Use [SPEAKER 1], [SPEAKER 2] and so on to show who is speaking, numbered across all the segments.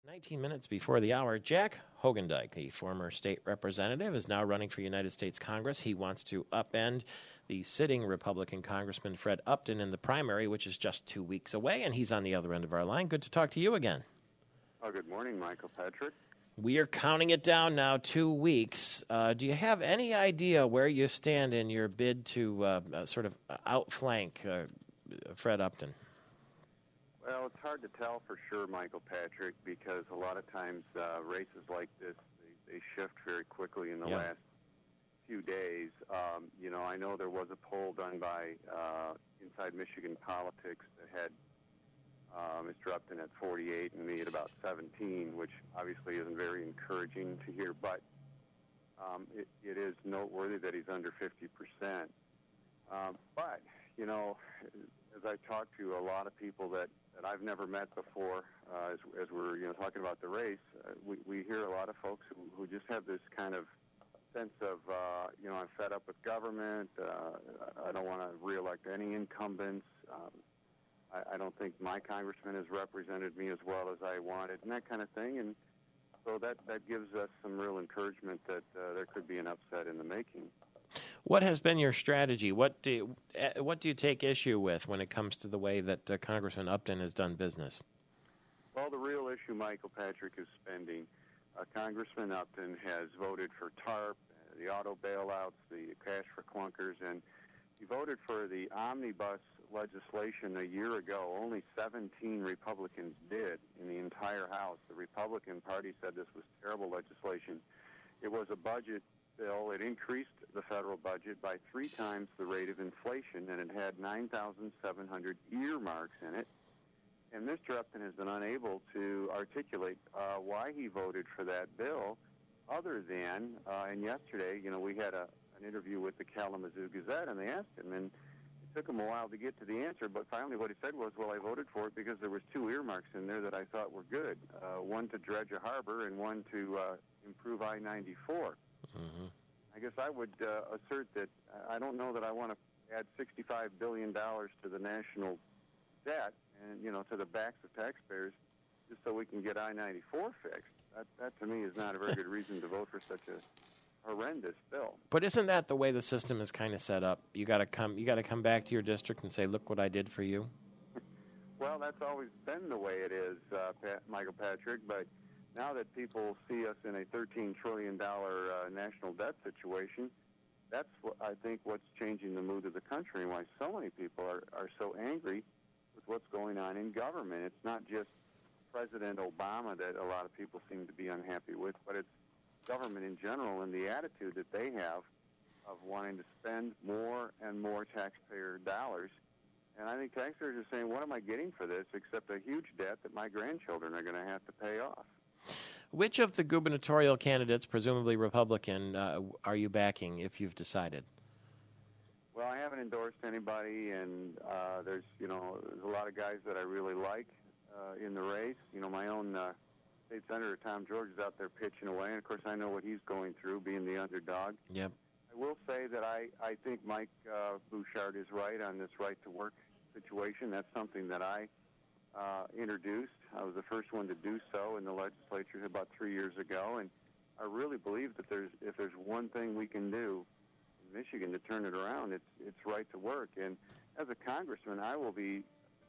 [SPEAKER 1] 19 minutes before the hour, Jack Hoogendyk, the former state representative, is now running for United States Congress. He wants to upend the sitting Republican Congressman Fred Upton in the primary, which is just 2 weeks away, and he's on the other end of our line. Good to talk to you again.
[SPEAKER 2] Oh, good morning, Michael Patrick.
[SPEAKER 1] We are counting it down now, 2 weeks. Do you have any idea where you stand in your bid to sort of outflank Fred Upton?
[SPEAKER 2] Well, it's hard to tell for sure, Michael Patrick, because a lot of times races like this, they shift very quickly in the last few days. I know there was a poll done by Inside Michigan Politics that had Mr. Upton at 48 and me at about 17, which obviously isn't very encouraging to hear, but it is noteworthy that he's under 50%. But, as I talk to a lot of people that I've never met before, as we're talking about the race, we hear a lot of folks who just have this kind of sense of, I'm fed up with government, I don't want to reelect any incumbents, I don't think my congressman has represented me as well as I wanted, and that kind of thing. And so that gives us some real encouragement that there could be an upset in the making.
[SPEAKER 1] What has been your strategy? What do you take issue with when it comes to the way that Congressman Upton has done business?
[SPEAKER 2] Well, the real issue, Michael Patrick, is spending. Congressman Upton has voted for TARP, the auto bailouts, the cash for clunkers, and he voted for the omnibus legislation a year ago. Only 17 Republicans did in the entire House. The Republican Party said this was terrible legislation. It was a budget bill. It increased the federal budget by 3 times the rate of inflation, and it had 9,700 earmarks in it. And Mr. Upton has been unable to articulate why he voted for that bill, other than, and yesterday, we had an interview with the Kalamazoo Gazette, and they asked him, and it took him a while to get to the answer, but finally what he said was, well, I voted for it because there was 2 earmarks in there that I thought were good, one to dredge a harbor and one to improve I-94. Mm-hmm. I guess I would assert that I don't know that I want to add $65 billion to the national debt and, to the backs of taxpayers just so we can get I-94 fixed. That to me is not a very good reason to vote for such a horrendous bill.
[SPEAKER 1] But isn't that the way the system is kind of set up? You got to come back to your district and say, look what I did for you?
[SPEAKER 2] Well, that's always been the way it is, Michael Patrick, but now that people see us in a $13 trillion national debt situation, that's I think what's changing the mood of the country and why so many people are so angry with what's going on in government. It's not just President Obama that a lot of people seem to be unhappy with, but it's government in general and the attitude that they have of wanting to spend more and more taxpayer dollars. And I think taxpayers are saying, what am I getting for this except a huge debt that my grandchildren are going to have to pay off?
[SPEAKER 1] Which of the gubernatorial candidates, presumably Republican, are you backing if you've decided?
[SPEAKER 2] Well, I haven't endorsed anybody, and there's a lot of guys that I really like in the race. My own state senator, Tom George, is out there pitching away, and of course I know what he's going through, being the underdog.
[SPEAKER 1] Yep.
[SPEAKER 2] I will say that I think Mike Bouchard is right on this right-to-work situation. That's something that I introduced. I was the first one to do so in the legislature about 3 years ago, and I really believe that if there's one thing we can do in Michigan to turn it around, it's right to work. And as a congressman, I will be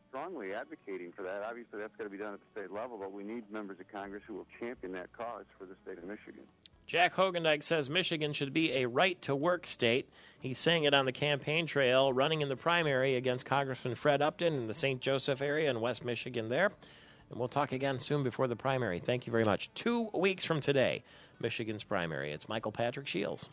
[SPEAKER 2] strongly advocating for that. Obviously, that's got to be done at the state level, but we need members of Congress who will champion that cause for the state of Michigan.
[SPEAKER 1] Jack Hoogendyk says Michigan should be a right-to-work state. He's saying it on the campaign trail, running in the primary against Congressman Fred Upton in the St. Joseph area in West Michigan there. And we'll talk again soon before the primary. Thank you very much. 2 weeks from today, Michigan's primary. It's Michael Patrick Shields.